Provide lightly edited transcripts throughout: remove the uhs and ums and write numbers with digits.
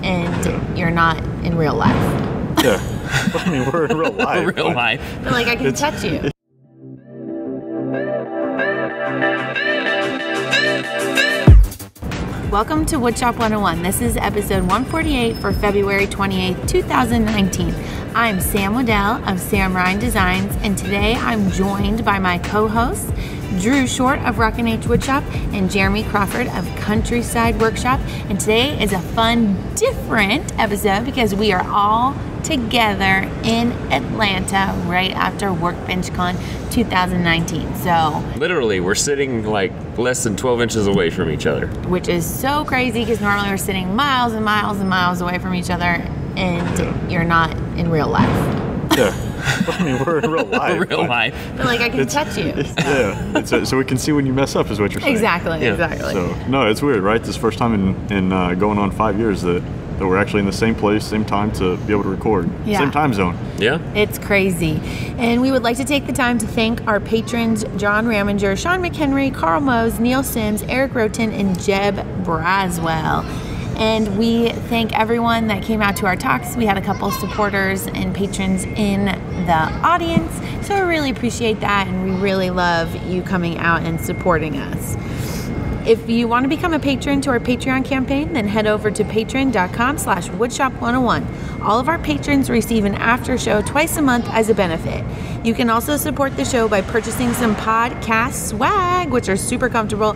and you're not in real life. Yeah. I mean, we're in real life. Real life. But like, I can touch you. Welcome to Woodshop 101. This is episode 148 for February 28th, 2019. I'm Sam Wooddell of SamRyan Designs, and today I'm joined by my co-hosts, Drew Short of Rock-n H Woodshop and Jeremy Crawford of Countryside Workshop. And today is a fun, different episode because we are all together in Atlanta right after WorkbenchCon 2019. So literally, we're sitting like less than 12 inches away from each other. Which is so crazy because normally we're sitting miles and miles and miles away from each other, and you're not in real life. Yeah. I mean, we're in real life. Real life. But like, I can touch you. Yeah. So we can see when you mess up is what you're saying. Exactly, Yeah. exactly. So, no, it's weird, right? This is the first time in going on 5 years that we're actually in the same place, same time to be able to record. Yeah. Same time zone. Yeah. It's crazy. And we would like to take the time to thank our patrons, John Ramminger, Sean McHenry, Carl Mose, Neil Sims, Eric Rhoten, and Jeb Braswell. And we thank everyone that came out to our talks. We had a couple supporters and patrons in the audience. So we really appreciate that, and we really love you coming out and supporting us. If you want to become a patron to our Patreon campaign, then head over to patreon.com/woodshop101. All of our patrons receive an after show twice a month as a benefit. You can also support the show by purchasing some podcast swag, which are super comfortable,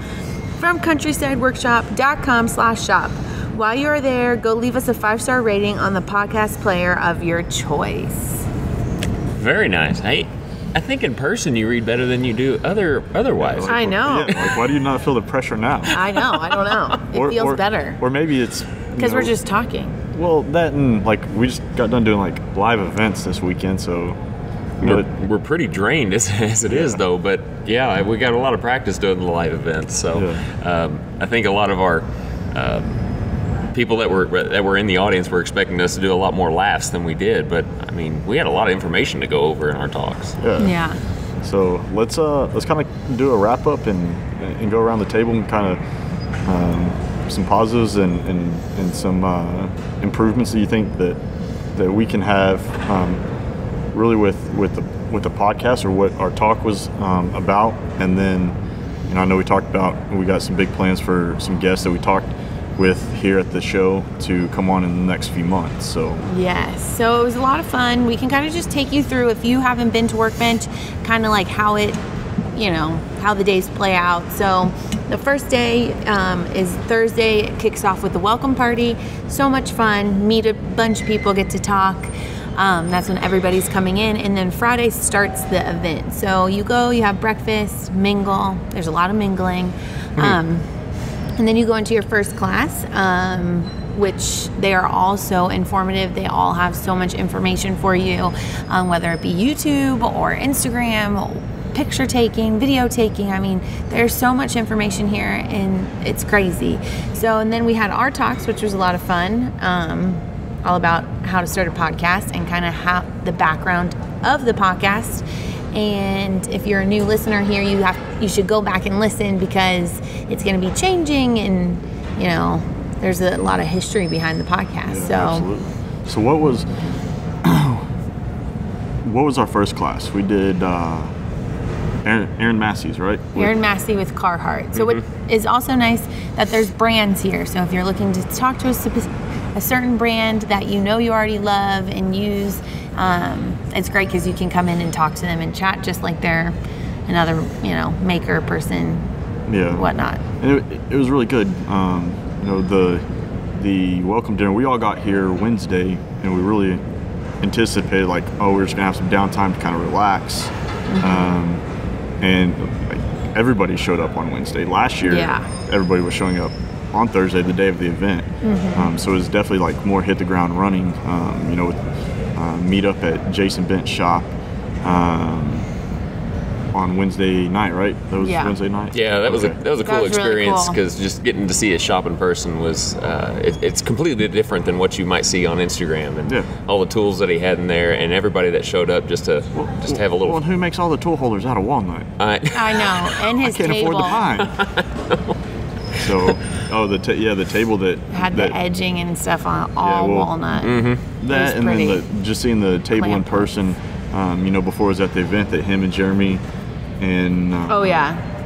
from countrysideworkshop.com/shop. While you are there, go leave us a 5-star rating on the podcast player of your choice. Very nice. I think in person you read better than you do otherwise. I know. Yeah, like, why do you not feel the pressure now? I know. I don't know. It feels better. Or maybe it's Because we're just talking. Well, that and like we just got done doing like live events this weekend, so We're pretty drained as it is, though. But yeah, we got a lot of practice doing the live events. So I think a lot of our people that were in the audience were expecting us to do a lot more laughs than we did. But I mean, we had a lot of information to go over in our talks. Yeah. So let's kind of do a wrap up and go around the table and kind of some positives and some improvements that you think that we can have really with the podcast, or what our talk was about. And then, I know we talked about, we got some big plans for some guests that we talked with here at the show to come on in the next few months. So yes, so it was a lot of fun. We can kind of just take you through, if you haven't been to Workbench, kind of like how it, how the days play out. So the first day is Thursday. It kicks off with the welcome party. So much fun. Meet a bunch of people, get to talk. That's when everybody's coming in. And then Friday starts the event. So you go, you have breakfast, mingle. There's a lot of mingling. And then you go into your first class, which they are all so informative. They all have so much information for you, whether it be YouTube or Instagram, picture taking, video taking. I mean, there's so much information here, and it's crazy. So, and then we had our talks, which was a lot of fun, all about how to start a podcast and kind of how the background of the podcast. And if you're a new listener here, you should go back and listen, because it's going to be changing, and there's a lot of history behind the podcast. Yeah, so absolutely. So what was our first class? We did Aaron Massey's, right? Aaron Massey with Carhartt. So what is also nice that there's brands here. So if you're looking to talk to a certain brand that you already love and use, it's great because you can come in and talk to them and chat just like they're another, maker person, whatnot. And it was really good. The welcome dinner, we all got here Wednesday, and we really anticipated we're just gonna have some downtime to kind of relax. And everybody showed up on Wednesday. Last year, everybody was showing up on Thursday, the day of the event. So it was definitely more hit the ground running. With meet up at Jason Bent's shop on Wednesday night, right? That was Wednesday night? Yeah, that was a cool experience, because really cool. just getting to see a shop in person was it's completely different than what you might see on Instagram, and all the tools that he had in there, and everybody that showed up just to have a little. Well, and who makes all the tool holders out of walnut? I know, and his I can't table. afford the pine. So, the table that had the edging and stuff on all walnut. That and then just seeing the table in person. Before I was at the event that him and Jeremy and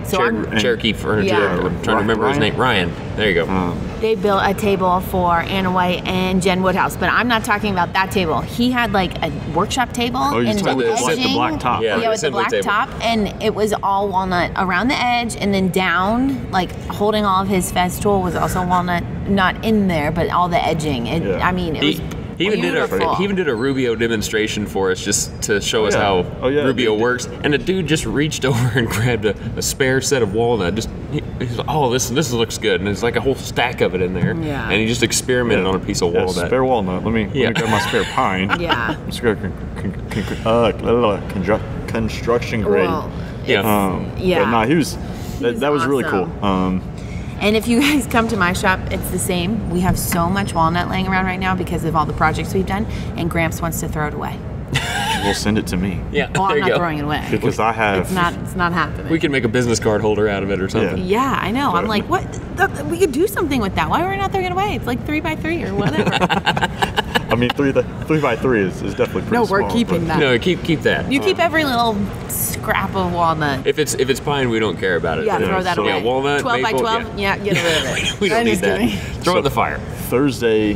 So Cherokee Furniture. Yeah. I'm trying to remember his name. Ryan. There you go. They built a table for Anna White and Jen Woodhouse, but I'm not talking about that table. He had like a workshop table and the black top. Yeah, with the black top, and it was all walnut around the edge, and then down, like holding all of his Festool was also walnut, not in there, but all the edging. I mean, it was. He even did a Rubio demonstration for us just to show us how Rubio works. And the dude just reached over and grabbed a spare set of walnut. He's like, this looks good. And there's like a whole stack of it in there. Yeah. And he just experimented on a piece of walnut. Spare walnut. Let me grab my spare pine. Yeah. Let's go construction grade. Well, But no, he was that was really cool. And if you guys come to my shop, it's the same. We have so much walnut laying around right now because of all the projects we've done, and Gramps wants to throw it away. We'll send it to me. Yeah, well, I'm not throwing it away. Because I have... It's not happening. We can make a business card holder out of it or something. Yeah, I know. I'm like, what? We could do something with that. Why are we not throwing it away? It's like 3x3 or whatever. I mean, 3x3 is definitely pretty small. No, we're keeping that. No, keep that. You keep every little scrap of walnut. If it's pine, we don't care about it. Yeah, throw that away. Yeah, walnut, 12 maple, by 12? Yeah, get rid of it. We don't need that. Throw it in the fire. Thursday,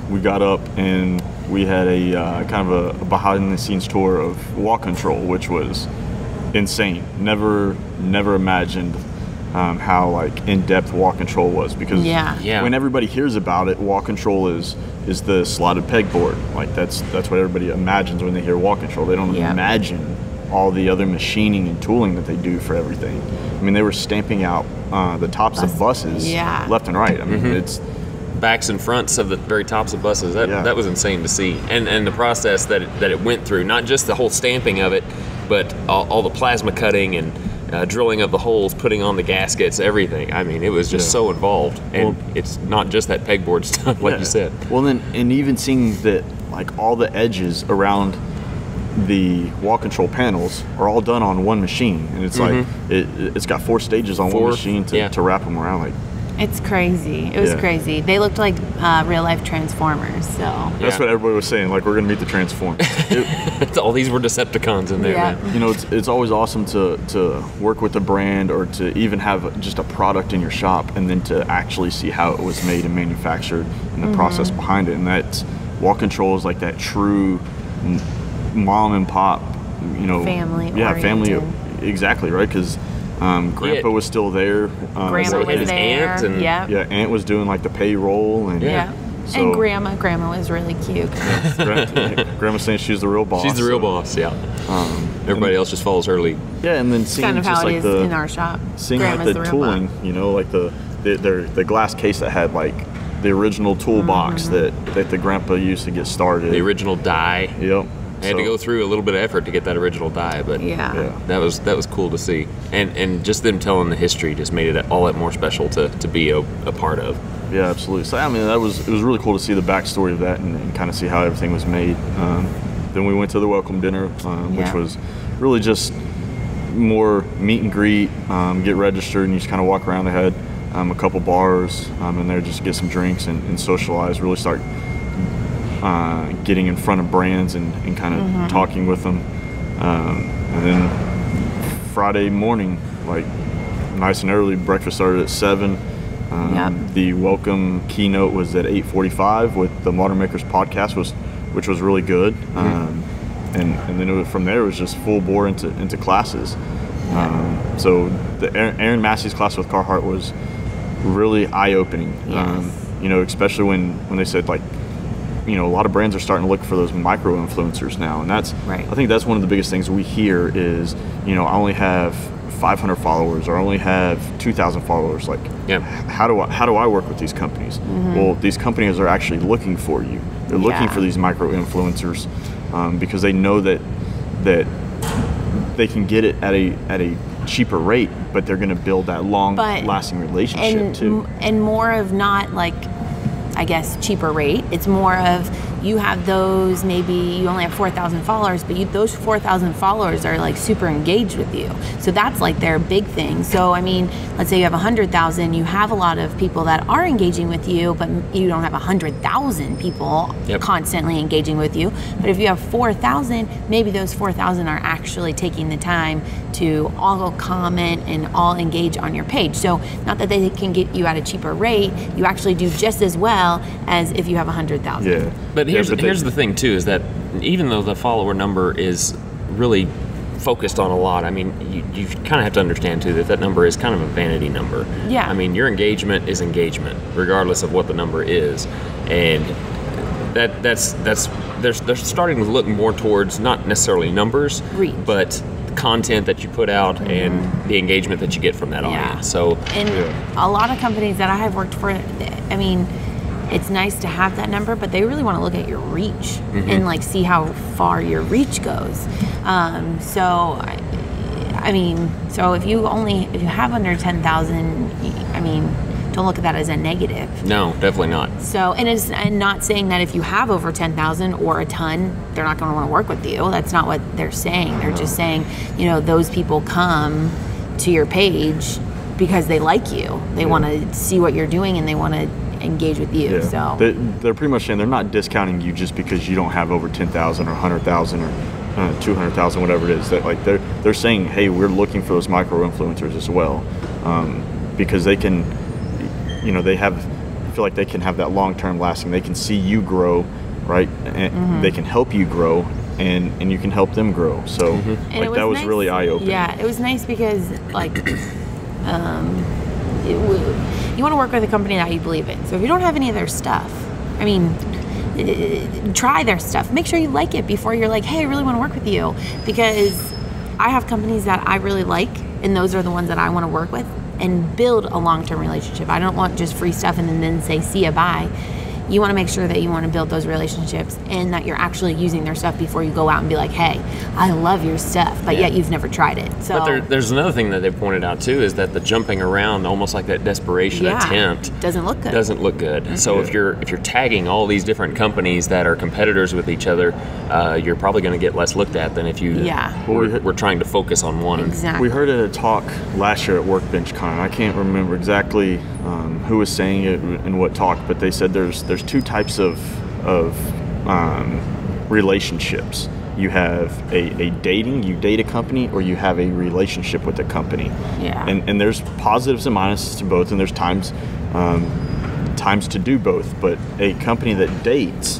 we got up and we had a kind of a behind-the-scenes tour of Walk Control, which was insane. Never imagined how like in-depth Walk Control was, because when everybody hears about it, Walk Control is the slotted pegboard. Like that's what everybody imagines when they hear Walk Control. They don't imagine all the other machining and tooling that they do for everything. I mean, they were stamping out the tops of buses left and right. I mean, it's backs and fronts of the very tops of buses. That was insane to see, and the process that it went through. Not just the whole stamping of it, but all the plasma cutting and drilling of the holes, putting on the gaskets, everything. I mean, it was just so involved, and it's not just that pegboard stuff, like you said. Well, then, and even seeing that, like all the edges around the Walk Control panels are all done on one machine, and it's like it's got 4 stages on one machine to wrap them around. Like, it's crazy. It was crazy. They looked like real life Transformers. So that's what everybody was saying. Like, we're gonna meet the Transformers. All these were Decepticons in there. Man. You know, it's always awesome to work with a brand, or to even have just a product in your shop, and then to actually see how it was made and manufactured and the process behind it. And that's Walk Control is like that true mom and pop, family. Family. Exactly right, because. Grandpa was still there. Grandma was there. Aunt and Aunt was doing like the payroll and So, and Grandma was really cute. Grandma's saying she's the real boss. She's the real boss. Yeah. Everybody else just follows her lead. Yeah, and then seeing kind of just how like it is in our shop. Seeing like the tooling, like the glass case that had like the original toolbox that the grandpa used to get started. The original die. Yep. I had to go through a little bit of effort to get that original die, but that was cool to see, and just them telling the history just made it all that more special to be a part of. Yeah, absolutely. So I mean, it was really cool to see the backstory of that and kind of see how everything was made. Then we went to the welcome dinner, which was really just more meet and greet, get registered, and you just kind of walk around. They had a couple bars in there just to get some drinks and socialize, really start getting in front of brands and kind of talking with them. And then Friday morning, like nice and early, breakfast started at 7. The welcome keynote was at 8:45 with the Modern Makers podcast, which was really good. And then from there it was just full bore into classes. So the Aaron Massey's class with Carhartt was really eye-opening. Especially when they said, like, a lot of brands are starting to look for those micro influencers now, and that's I think that's one of the biggest things we hear is, I only have 500 followers, or I only have 2,000 followers. Like, how do I work with these companies? Well, these companies are actually looking for you. They're looking for these micro influencers because they know that they can get it at a cheaper rate, but they're going to build that long-lasting relationship too. And more of not like, I guess, cheaper rate. It's more of you have those, maybe you only have 4,000 followers, but those 4,000 followers are like super engaged with you. So that's like their big thing. So, I mean, let's say you have 100,000, you have a lot of people that are engaging with you, but you don't have 100,000 people constantly engaging with you. But if you have 4,000, maybe those 4,000 are actually taking the time to all comment and all engage on your page. So not that they can get you at a cheaper rate, you actually do just as well as if you have 100,000. Yeah. But here's the thing too, is that even though the follower number is really focused on a lot, I mean, you kind of have to understand too that number is kind of a vanity number. Yeah. I mean, your engagement is engagement, regardless of what the number is, and they're starting to look more towards not necessarily numbers, reach, but content that you put out and the engagement that you get from that audience. So, and a lot of companies that I have worked for, I mean, it's nice to have that number, but they really want to look at your reach and like see how far your reach goes. So if you have under 10,000, I mean, don't look at that as a negative. No, definitely not. So, and not saying that if you have over 10,000 or a ton, they're not going to want to work with you. That's not what they're saying. They're just saying, you know, those people come to your page because they like you. They want to see what you're doing and they want to engage with you. So they're pretty much saying they're not discounting you just because you don't have over 10,000 or 100,000 or 200,000, whatever it is. That like they're saying, hey, we're looking for those micro influencers as well, because they can, you know, feel like they can have that long-term lasting. They can see you grow, right? And they can help you grow, and you can help them grow. So like that was nice. Really eye-opening. Yeah, it was nice because like you want to work with a company that you believe in. So if you don't have any of their stuff, I mean, try their stuff. Make sure you like it before you're like, hey, I really want to work with you. Because I have companies that I really like, and those are the ones that I want to work with and build a long-term relationship. I don't want just free stuff and then say, see ya, bye. You want to make sure that you want to build those relationships and that you're actually using their stuff before you go out and be like, hey, I love your stuff, but yet you've never tried it. So, but there's another thing that they pointed out too, is that the jumping around, almost like that desperation attempt, doesn't look good. So if you're tagging all these different companies that are competitors with each other, you're probably going to get less looked at than if you we're trying to focus on one. Exactly. We heard at a talk last year at WorkbenchCon. I can't remember exactly who was saying it in what talk, but they said there's two types of relationships. You have a dating, you date a company, or you have a relationship with a company. Yeah. And there's positives and minuses to both, and there's times to do both. But a company that dates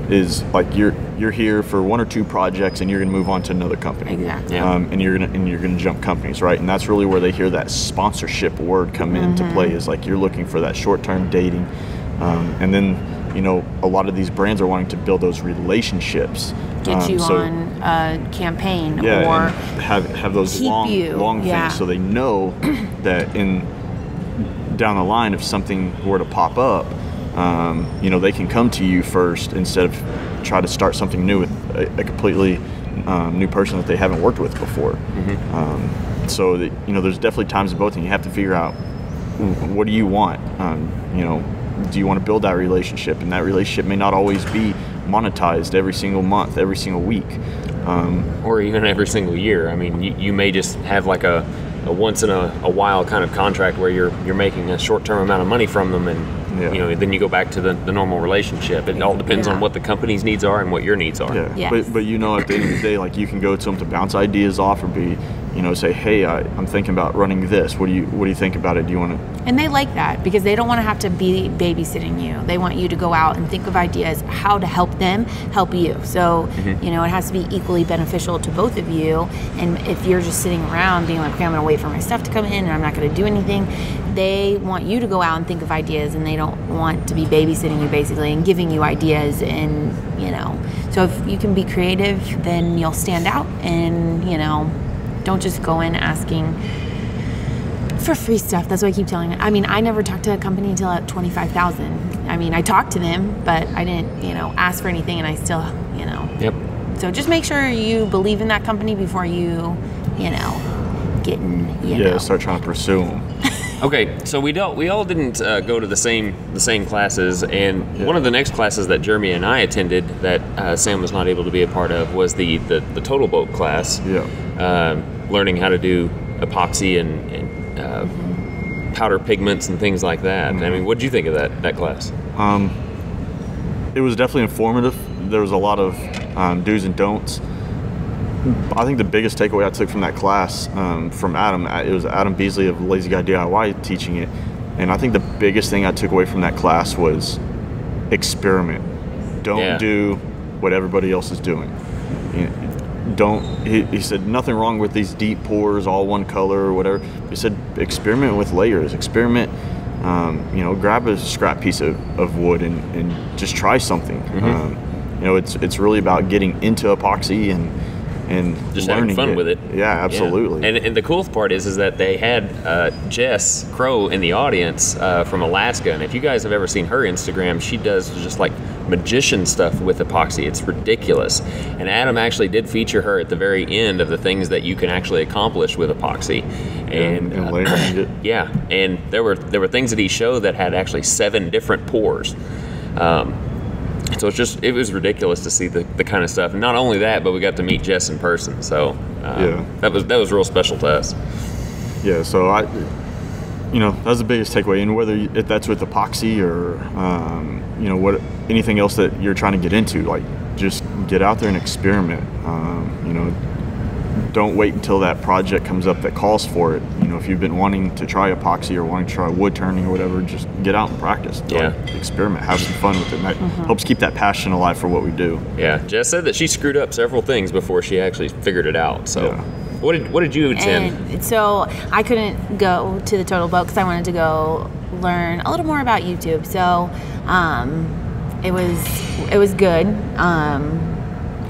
is like you're here for one or two projects, and you're going to move on to another company. Exactly. Yeah. And you're gonna jump companies, right? And that's really where they hear that sponsorship word come into play. Is like you're looking for that short-term dating, and then you know a lot of these brands are wanting to build those relationships. Get you on a campaign, or or have those long things, so they know that down the line, if something were to pop up, you know, they can come to you first instead of try to start something new with a completely new person that they haven't worked with before. So that, you know, there's definitely times of both, and you have to figure out what do you want. You know, do you want to build that relationship, and that relationship may not always be monetized every single month, every single week, or even every single year. I mean, you may just have like a once in a while kind of contract where you're making a short-term amount of money from them, and you know, then you go back to the normal relationship. It all depends on what the company's needs are and what your needs are. But you know, at the end of the day, like you can go to them to bounce ideas off, or be, you know, say, hey, I'm thinking about running this. What do you think about it? Do you want to? And they like that because they don't want to have to be babysitting you. They want you to go out and think of ideas how to help them help you. So you know, it has to be equally beneficial to both of you. And if you're just sitting around being like, okay, I'm going to wait for my stuff to come in and I'm not going to do anything, they want you to go out and think of ideas, and they don't want to be babysitting you basically and giving you ideas. And you know, so if you can be creative, then you'll stand out. And you know, don't just go in asking for free stuff. That's what I keep telling them. I mean, I never talked to a company until at 25,000. I mean, I talked to them, but I didn't, you know, ask for anything, and I still, you know. Yep. So just make sure you believe in that company before you know, get in, you know. Start trying to pursue them. Okay, so we all didn't go to the same classes, and one of the next classes that Jeremy and I attended that Sam was not able to be a part of was the total boat class. Yeah. Learning how to do epoxy and powder pigments and things like that. I mean, what did you think of that class? It was definitely informative. There was a lot of do's and don'ts. I think the biggest takeaway I took from that class from Adam, it was Adam Beasley of Lazy Guy DIY teaching it, and I think the biggest thing I took away from that class was experiment. Don't do what everybody else is doing. He said nothing wrong with these deep pours, all one color or whatever. He said experiment with layers, experiment. Grab a scrap piece of wood and just try something. It's really about getting into epoxy and just having fun with it. Yeah, absolutely. Yeah. And the cool part is that they had Jess Crow in the audience from Alaska, and if you guys have ever seen her Instagram, she does just like magician stuff with epoxy. It's ridiculous. And Adam actually did feature her at the very end of the things that you can actually accomplish with epoxy. And layering it. Yeah, and there were things that he showed that had actually 7 different pours. So it was ridiculous to see the kind of stuff. And not only that, but we got to meet Jess in person. So that was real special to us. Yeah. So that was the biggest takeaway. And if that's with epoxy or anything else that you're trying to get into, like just get out there and experiment. Don't wait until that project comes up that calls for it. If you've been wanting to try epoxy or wanting to try wood turning or whatever, just get out and practice. Experiment, have some fun with it. And that helps keep that passion alive for what we do. Yeah, Jess said that she screwed up several things before she actually figured it out. So, what did you attend? And so I couldn't go to the total boat because I wanted to go learn a little more about YouTube. So, it was good.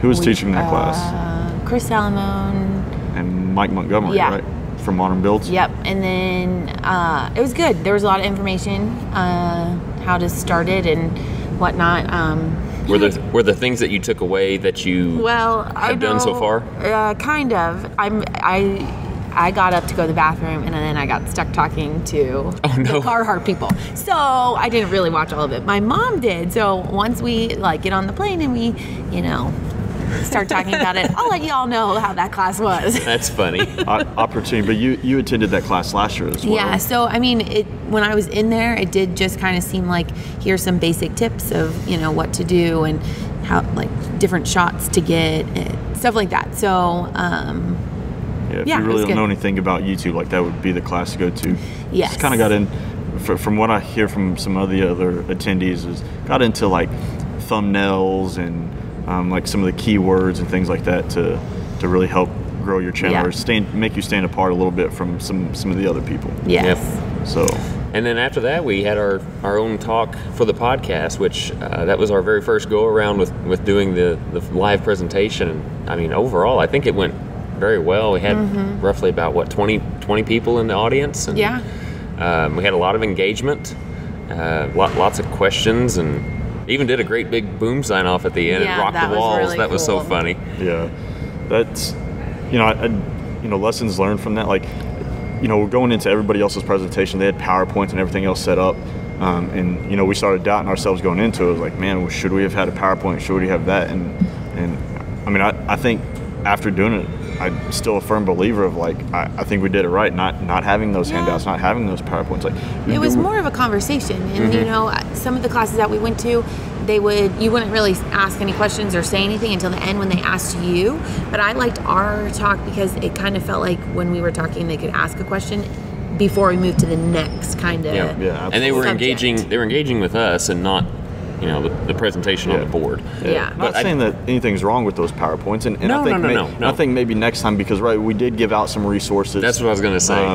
Who was teaching that class? Chris Salamone and Mike Montgomery, right? From Modern Builds. Yep. And then it was good. There was a lot of information how to start it and whatnot. Were the things that you took away that you have done so far? Kind of. I got up to go to the bathroom and then I got stuck talking to the Carhartt people. So I didn't really watch all of it. My mom did. So once we get on the plane and we, start talking about it, I'll let you all know how that class was. That's funny. Opportunity, but you attended that class last year as well. Yeah, so I mean, when I was in there, it did just kind of seem like here's some basic tips of what to do and how different shots to get, stuff like that. So if you really don't know anything about YouTube, that would be the class to go to. Yes. Just kind of got in, from what I hear from some of the other attendees, got into thumbnails and some of the keywords and things like that to really help grow your channel or make you stand apart a little bit from some of the other people. Yes. Yep. So. And then after that, we had our own talk for the podcast, which that was our very first go around with doing the live presentation. I mean, overall, I think it went very well. We had roughly about 20 people in the audience. And, we had a lot of engagement, lots of questions, and even did a great big boom sign off at the end and rocked the walls. Really that was so funny. Yeah, that's lessons learned from that. We're going into everybody else's presentation. They had PowerPoints and everything else set up, and we started doubting ourselves going into it. It was like, man, should we have had a PowerPoint? Should we have that? And I mean, I think after doing it, I'm still a firm believer of I think we did it right, not having those handouts, not having those PowerPoints. It was more of a conversation, and some of the classes that we went to, you wouldn't really ask any questions or say anything until the end when they asked you. But I liked our talk because it kind of felt like when we were talking, they could ask a question before we moved to the next kind of and they were subject. engaging with us and not the presentation on the board. Yeah. Not saying that anything's wrong with those PowerPoints, and no, I think maybe next time, because we did give out some resources. That's what I was going to say.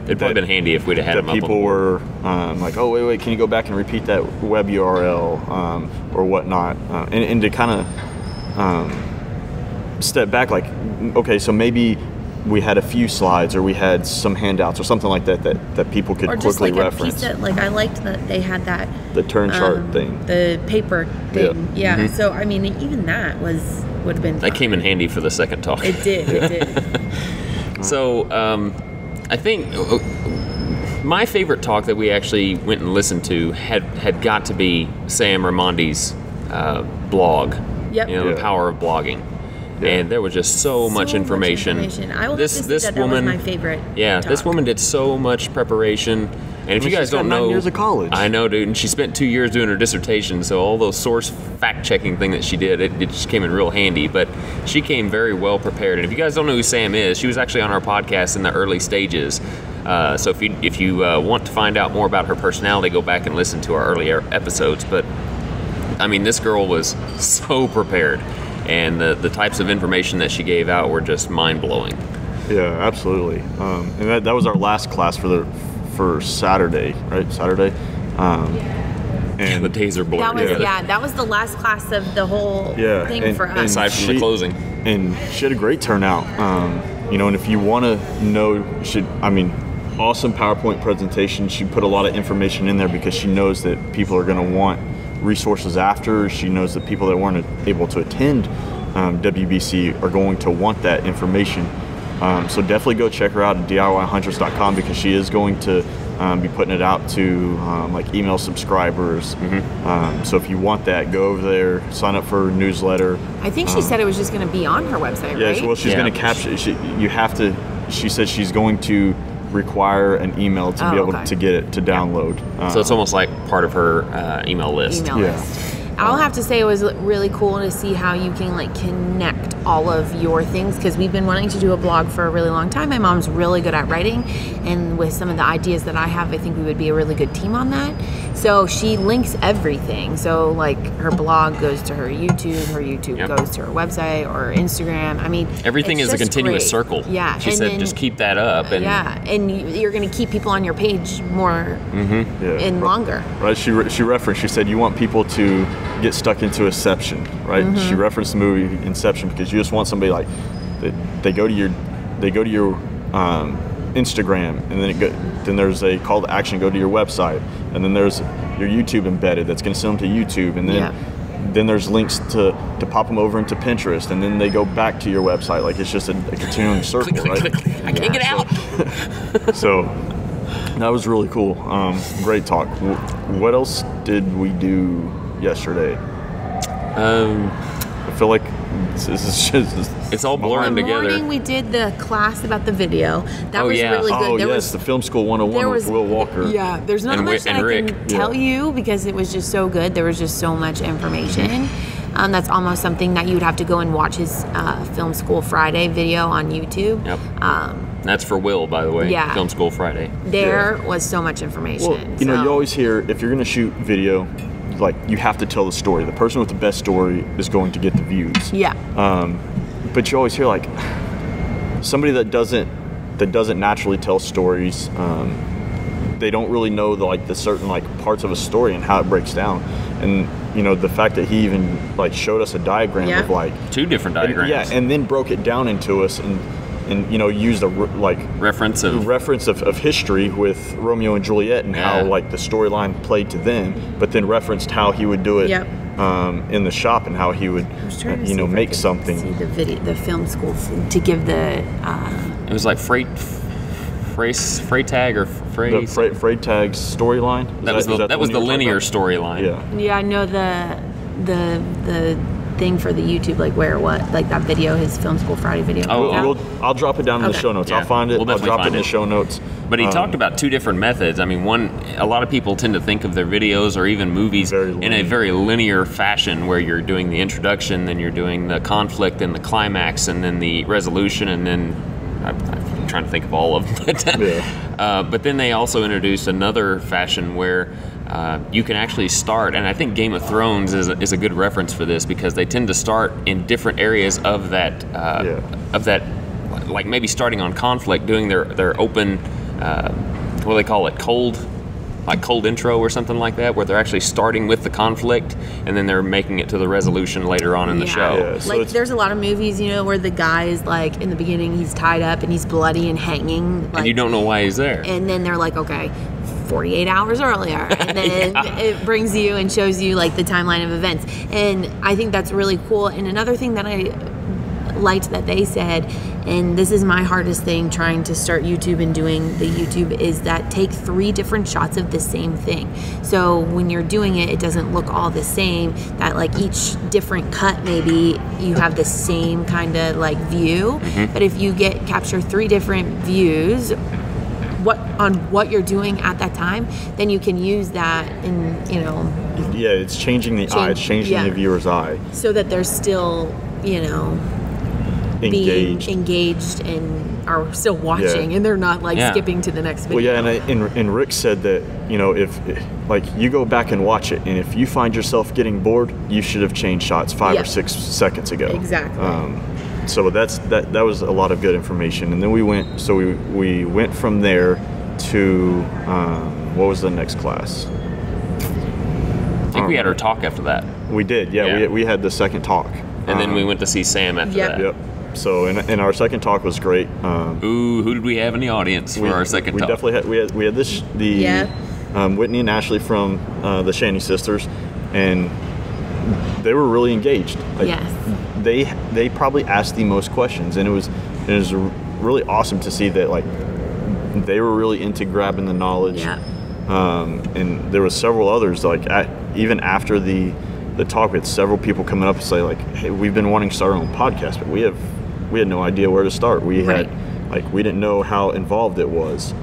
It'd probably been handy if we'd have had them up. People were oh wait, can you go back and repeat that web URL or whatnot, and to kind of step back, okay, so maybe we had a few slides or we had some handouts or something like that people could quickly reference. A piece that, I liked that they had that the turn chart thing, the paper thing. Yeah. So I mean, even that would have been that came in handy for the second talk. It did. So I think My favorite talk that we actually went and listened to had got to be Sam Ramondi's blog. Yep. You know, the power of blogging. And there was just so much information. I will this woman, that was my favorite. Yeah, talk. This woman did so much preparation. And if you guys don't know, 9 years of college. I know, dude. And she spent 2 years doing her dissertation. So all those source fact-checking thing that she did, it just came in real handy. But she came very well prepared. And if you guys don't know who Sam is, she was actually on our podcast in the early stages. So if you want to find out more about her personality, go back and listen to our earlier episodes. But I mean, this girl was so prepared. And the types of information that she gave out were just mind-blowing. Yeah, absolutely. And that was our last class for Saturday, right? Saturday. And the days are blurred. That was the last class of the whole thing for us. Aside from the closing. And she had a great turnout. You know, and if you want to know, awesome PowerPoint presentation. She put a lot of information in there because she knows that people are going to want resources after. She knows that people that weren't able to attend WBC are going to want that information. So definitely go check her out at DIYhunters.com because she is going to be putting it out to like email subscribers. So if you want that, go over there, sign up for her newsletter. I think she said it was just going to be on her website, right? Yeah, well, she's going to capture. She said she's going to require an email to be able to get it to download. So it's almost like part of her email list. I'll have to say it was really cool to see how you can like connect all of your things, because we've been wanting to do a blog for a really long time. My mom's really good at writing, and with some of the ideas that I have, I think we would be a really good team on that. So she links everything. So like her blog goes to her YouTube goes to her website or Instagram. I mean, everything is a continuous circle. Yeah. She said just keep that up. And and you're going to keep people on your page more and longer. Right. She referenced, she said you want people to get stuck into Inception, right? She referenced the movie Inception because you just want somebody like they go to your Instagram, and then there's a call to action, go to your website, and then there's your YouTube embedded that's going to send them to YouTube, and then there's links to pop them over into Pinterest, and then they go back to your website. Like it's just a continuing circle, right? Click. I can't get out. So that was really cool. Great talk. What else did we do yesterday? I feel like it's all blurring together. In the morning we did the class about the video. That was really good. There was the Film School 101 with Will Walker. Yeah, there's not much that I can tell you because it was just so good. There was just so much information. That's almost something that you would have to go and watch his Film School Friday video on YouTube. Yep. That's for Will, by the way. Yeah. Film School Friday. There was so much information. Well, you know, you always hear if you're going to shoot video, like you have to tell the story. The person with the best story is going to get the views. Yeah. But you always hear like somebody that doesn't naturally tell stories. They don't really know the certain parts of a story and how it breaks down. And you know, the fact that he even showed us a diagram of 2 different diagrams. And then broke it down into us and you know, used a reference of history with Romeo and Juliet and how the storyline played to them, but then referenced how he would do it in the shop and how he would make something. See the film school to give the. It was like Freytag or the Freytag storyline. That was the linear storyline. Yeah, I know the thing for the YouTube, that video, his Film School Friday video. I'll drop it down in the show notes. I'll find it. I'll drop it in the show notes. But he talked about 2 different methods. I mean, a lot of people tend to think of their videos or even movies in a very linear fashion, where you're doing the introduction, then you're doing the conflict and the climax, and then the resolution, and then I'm trying to think of all of them. But then they also introduced another fashion where you can actually start, and I think Game of Thrones is a good reference for this, because they tend to start in different areas of that, like maybe starting on conflict, doing their open, what do they call it, cold intro or something like that, where they're actually starting with the conflict and then they're making it to the resolution later on in the show. Yeah, so there's a lot of movies, you know, where the guy is in the beginning he's tied up and he's bloody and hanging, and you don't know why he's there, and then they're like, okay, 48 hours earlier, and then it brings you and shows you the timeline of events, and I think that's really cool. And another thing that I liked that they said And this is my hardest thing trying to start YouTube and doing the YouTube, is that take 3 different shots of the same thing. So when you're doing it, it doesn't look all the same, that like each different cut, maybe you have the same kind of like view. But if you capture 3 different views on what you're doing at that time, then you can use that in, you know. Yeah, it's changing the eye. It's changing the viewer's eye. So that they're still, you know, engaged and are still watching, and they're not like skipping to the next video. Well, and Rick said that, you know, if like you go back and watch it, and if you find yourself getting bored, you should have changed shots 5 or 6 seconds ago. Exactly. So that was a lot of good information. And then we went from there to what was the next class? I think we had our talk after that. We did, we had the second talk. And then we went to see Sam after that. Yep. So, and our second talk was great. Ooh, who did we have in the audience for our second talk? We definitely had we had Whitney and Ashley from the Shanny Sisters, and they were really engaged. Like, yes. They probably asked the most questions, and it was really awesome to see that, like, they were really into grabbing the knowledge. Yeah. And there was several others, like even after the talk, we had several people coming up and say, like, hey, we've been wanting to start our own podcast, but we had no idea where to start. We didn't know how involved it was.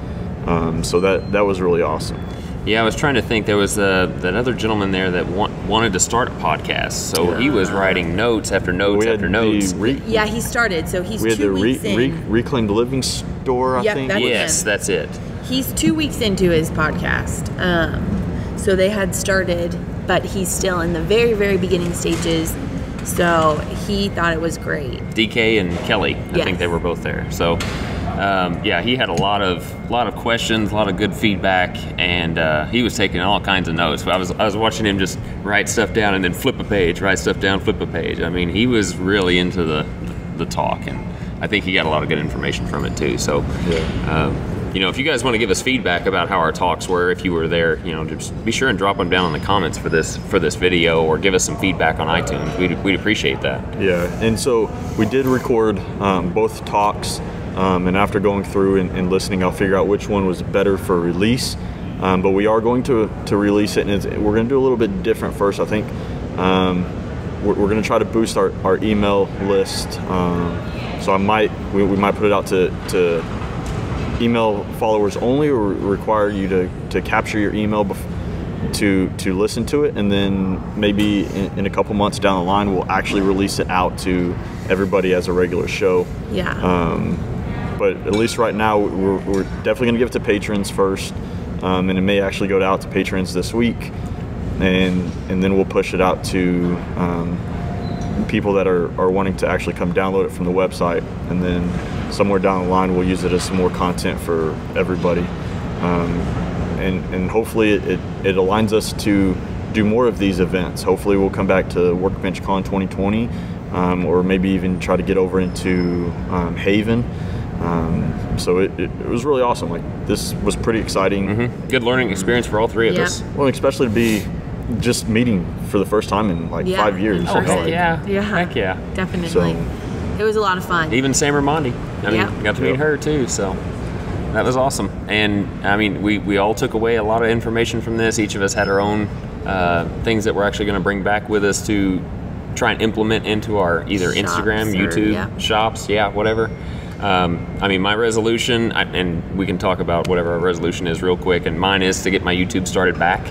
So that was really awesome. Yeah, I was trying to think. There was that other gentleman there that wanted to start a podcast. So he was writing notes after notes after notes. He started. So he's 2 weeks in. We had the Reclaimed Living Store, I think. That's it. He's 2 weeks into his podcast. So they had started, but he's still in the very, very beginning stages. So he thought it was great. DK and Kelly, I think they were both there. So he had a lot of questions, a lot of good feedback, and he was taking all kinds of notes. I was watching him just write stuff down and then flip a page, write stuff down, flip a page. I mean, he was really into the talk, and I think he got a lot of good information from it too. So, if you guys want to give us feedback about how our talks were, if you were there, just be sure and drop them down in the comments for this video, or give us some feedback on iTunes. We'd appreciate that. Yeah, and so we did record both talks. And after going through and listening, I'll figure out which one was better for release. But we are going to release it, and we're going to do a little bit different first. I think we're going to try to boost our email list. So we might put it out to email followers only, or require you to capture your email to listen to it, and then maybe in a couple months down the line, we'll actually release it out to everybody as a regular show. Yeah. But at least right now, we're definitely going to give it to patrons first, and it may actually go out to patrons this week, and then we'll push it out to people that are wanting to actually come download it from the website, and then somewhere down the line, we'll use it as some more content for everybody, and hopefully it aligns us to do more of these events. Hopefully we'll come back to WorkbenchCon 2020, or maybe even try to get over into Haven. So it was really awesome. Like, this was pretty exciting. Mm-hmm. Good learning experience for all three of us. Well, especially to be just meeting for the first time in 5 years. Oh, heck yeah. Heck yeah. Definitely. So, it was a lot of fun. Even SamRyan. Got to meet her too, so that was awesome. And I mean, we all took away a lot of information from this. Each of us had our own things that we're actually going to bring back with us to try and implement into our either shops, Instagram, YouTube, shops, whatever. My resolution, and we can talk about whatever our resolution is real quick, and mine is to get my YouTube started back.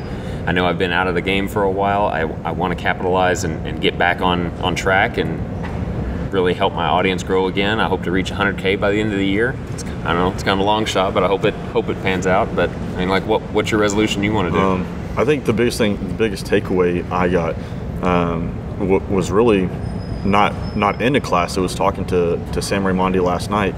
I know I've been out of the game for a while. I want to capitalize and get back on track and really help my audience grow again. I hope to reach 100K by the end of the year. I don't know, it's kind of a long shot, but I hope it pans out. But I mean, what's your resolution you want to do? I think the biggest takeaway I got was really not in a class. It was talking to SamRyan last night.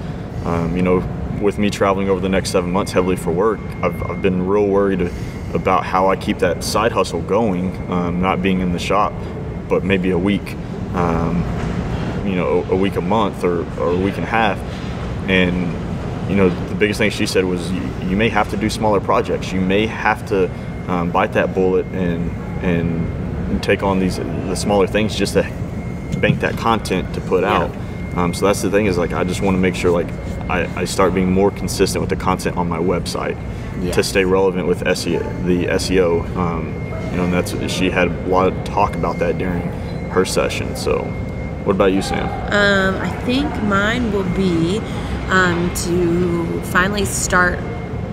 With me traveling over the next 7 months heavily for work, I've been real worried about how I keep that side hustle going, not being in the shop, but maybe a week, a week a month or a week and a half. And the biggest thing she said was you may have to do smaller projects. You may have to bite that bullet and take on the smaller things just to bank that content to put out. So that's the thing, is like I just want to make sure like I start being more consistent with the content on my website to stay relevant with SEO, the SEO. You know, and that's, she had a lot of talk about that during her session. So what about you, Sam? I think mine will be to finally start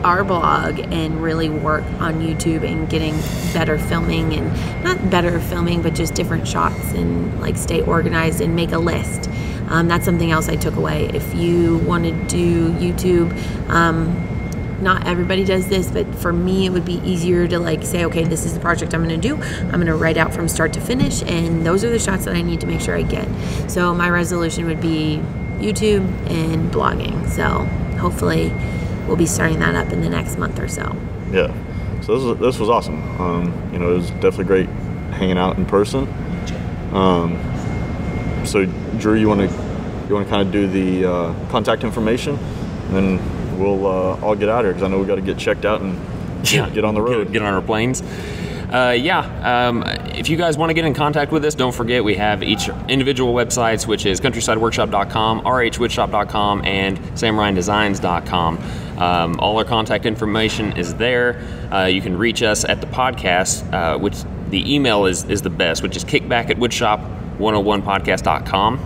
our blog and really work on YouTube and getting better filming, and not better filming, but just different shots, and like stay organized and make a list. That's something else I took away. If you want to do YouTube, not everybody does this, but for me it would be easier to like say, okay, this is the project I'm going to do. I'm going to write out from start to finish, and those are the shots that I need to make sure I get. So my resolution would be YouTube and blogging. So hopefully we'll be starting that up in the next month or so. Yeah. So this was awesome. You know, it was definitely great hanging out in person. So Drew, you want to kind of do the contact information, and then we'll all get out of here, because I know we got to get checked out and get on the road. Get on our planes. If you guys want to get in contact with us, don't forget we have each individual websites, which is countrysideworkshop.com, rhwoodshop.com, and samryandesigns.com. All our contact information is there. You can reach us at the podcast, which the email is the best, which is kickback@woodshop101podcast.com.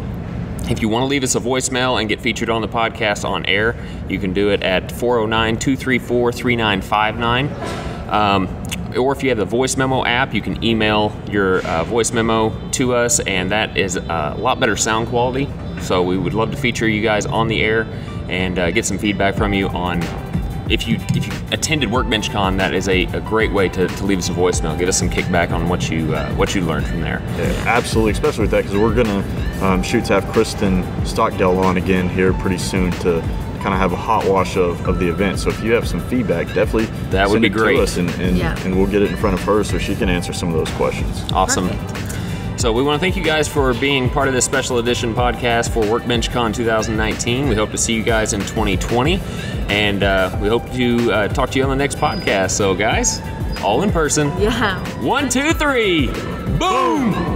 If you want to leave us a voicemail and get featured on the podcast on air, you can do it at 409-234-3959. Or if you have the voice memo app, you can email your voice memo to us, and that is a lot better sound quality. So we would love to feature you guys on the air and get some feedback from you on if you attended WorkbenchCon. That is a great way to leave us a voicemail. Give us some kickback on what you learned from there. Yeah, absolutely, especially with that, because we're gonna shoot to have Kristen Stockdale on again here pretty soon to kind of have a hot wash of the event. So if you have some feedback, definitely that would be great. To us, and we'll get it in front of her so she can answer some of those questions. Awesome. Perfect. So we want to thank you guys for being part of this special edition podcast for WorkbenchCon 2019. We hope to see you guys in 2020, and we hope to talk to you on the next podcast. So guys, all in person. Yeah. 1, 2, 3, boom!